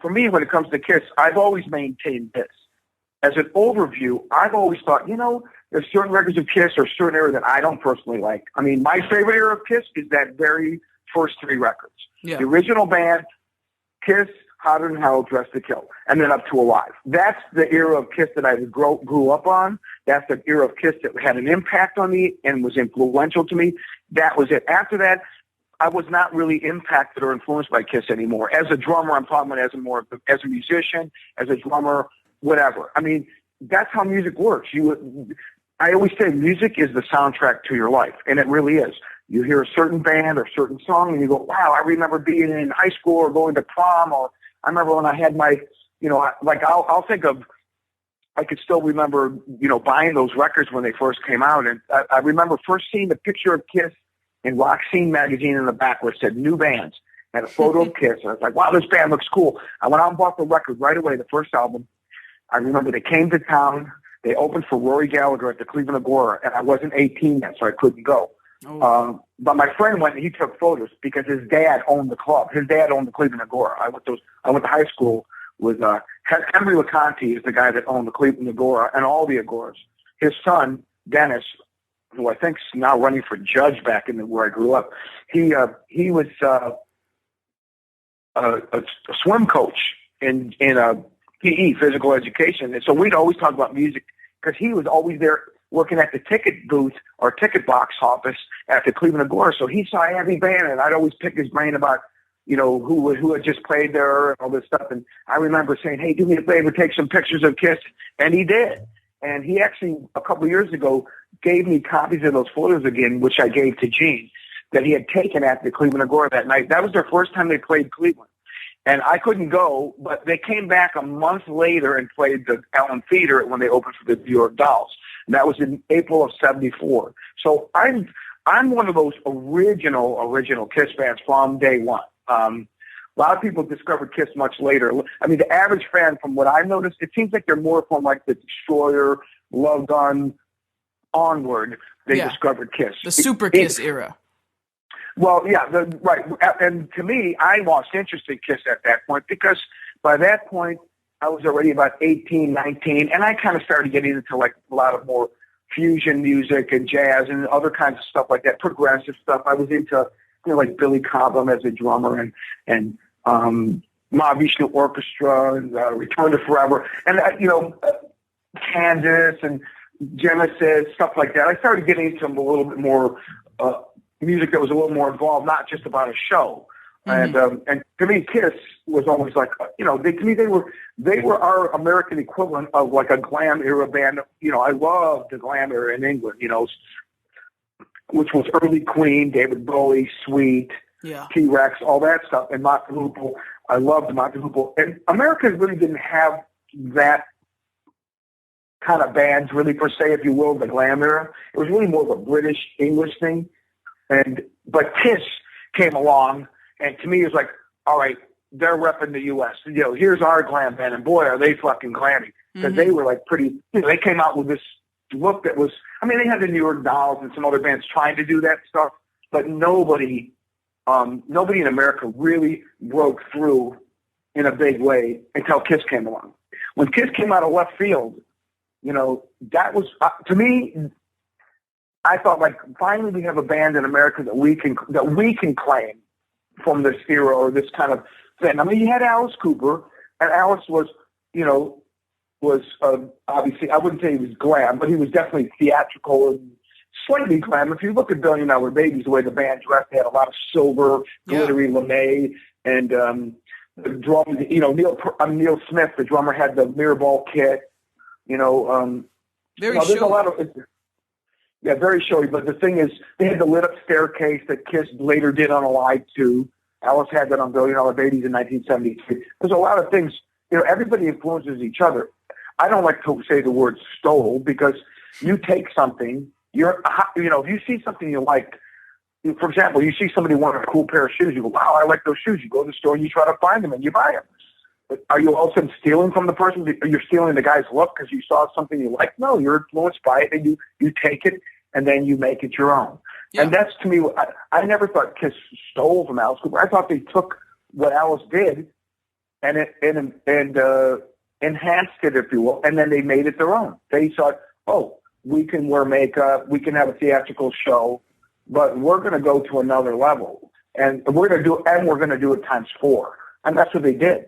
for me, when it comes to Kiss, I've always maintained this. As an overview, I've always thought, there's certain records of Kiss or certain era that I don't personally like. I mean, my favorite era of Kiss is that very first three records. Yeah. The original band, Kiss, Hotter Than Hell, Dressed to Kill, and then up to Alive. That's the era of Kiss that I grew up on. That's the era of Kiss that had an impact on me and was influential to me. That was it. After that, I was not really impacted or influenced by Kiss anymore. As a drummer, I'm talking about as a musician, as a drummer, whatever. I mean, that's how music works. I always say music is the soundtrack to your life, and it really is. You hear a certain band or a certain song, and you go, wow, I remember being in high school or going to prom, or I remember when I had my, I'll think of, I could still remember, buying those records when they first came out, and I remember first seeing the picture of Kiss in Rock Scene magazine in the back where it said new bands, and a photo of Kiss, and I was like, wow, this band looks cool. I went out and bought the record right away, the first album. I remember they came to town. They opened for Rory Gallagher at the Cleveland Agora, and I wasn't 18 yet, so I couldn't go. Oh. But my friend went and he took photos because his dad owned the club. His dad owned the Cleveland Agora. I went to high school with Henry LeConte is the guy that owned the Cleveland Agora and all the Agoras. His son, Dennis, who I think is now running for judge back in where I grew up, he was a swim coach in PE, physical education. And so we'd always talk about music because he was always there working at the ticket booth or ticket box office at the Cleveland Agora. So he saw every band, and I'd always pick his brain about, who had just played there and all this stuff. And I remember saying, hey, do me a favor, take some pictures of Kiss. And he did. And he actually, a couple of years ago, gave me copies of those photos again, which I gave to Gene, that he had taken at the Cleveland Agora that night. That was their first time they played Cleveland. And I couldn't go, but they came back a month later and played the Allen Theater when they opened for the New York Dolls. And that was in April of '74. So I'm one of those original Kiss fans from day one. A lot of people discovered Kiss much later. I mean, the average fan, from what I've noticed, it seems like they're more from like the Destroyer, Love Gun onward. They discovered Kiss. The Super Kiss era. Well, yeah, right. And to me, I lost interest in Kiss at that point because by that point, I was already about 18, 19, and I kind of started getting into like a lot of more fusion music and jazz and other kinds of stuff like that, progressive stuff. I was into like Billy Cobham as a drummer and Mahavishnu Orchestra and Return to Forever and Kansas and Genesis, stuff like that. I started getting into a little bit more music that was a little more involved, not just about a show. Mm-hmm. And to me, Kiss was always like, they were our American equivalent of like a glam era band. I loved the glam era in England, which was early Queen, David Bowie, Sweet, T-Rex, all that stuff, and Mott the Hoople. I loved Mott the Hoople. And America really didn't have that kind of bands, really, per se, if you will, the glam era. It was really more of a British, English thing. But Kiss came along, and to me, it was like, all right, they're repping the U.S. Here's our glam band, and boy, are they fucking glammy. Because they were like pretty, they came out with this look that was, they had the New York Dolls and some other bands trying to do that stuff, but nobody in America really broke through in a big way until Kiss came along. When Kiss came out of left field, that was, to me, I thought like finally we have a band in America that we can claim from this era or this kind of thing. You had Alice Cooper, and Alice was obviously, I wouldn't say he was glam, but he was definitely theatrical and slightly glam. If you look at $1 Billion Babies, the way the band dressed, they had a lot of silver, glittery lame, and the drum. Neil Smith, the drummer, had the mirror ball kit. Very there's a lot of. Yeah, very showy. But the thing is, they had the lit up staircase that Kiss later did on Alive 2. Alice had that on $1 Billion Babies in 1973. There's a lot of things. Everybody influences each other. I don't like to say the word stole because you take something. If you see something you like, for example, you see somebody want a cool pair of shoes. You go, wow, I like those shoes. You go to the store and you try to find them and you buy them. But are you all of a sudden stealing from the person? You're stealing the guy's look because you saw something you like? No, you're influenced by it, and you take it, and then you make it your own. Yeah. And that's, to me, I never thought Kiss stole from Alice Cooper. I thought they took what Alice did enhanced it, if you will, and then they made it their own. They thought, oh, we can wear makeup, we can have a theatrical show, but we're going to go to another level, and we're going to do it times 4, and that's what they did.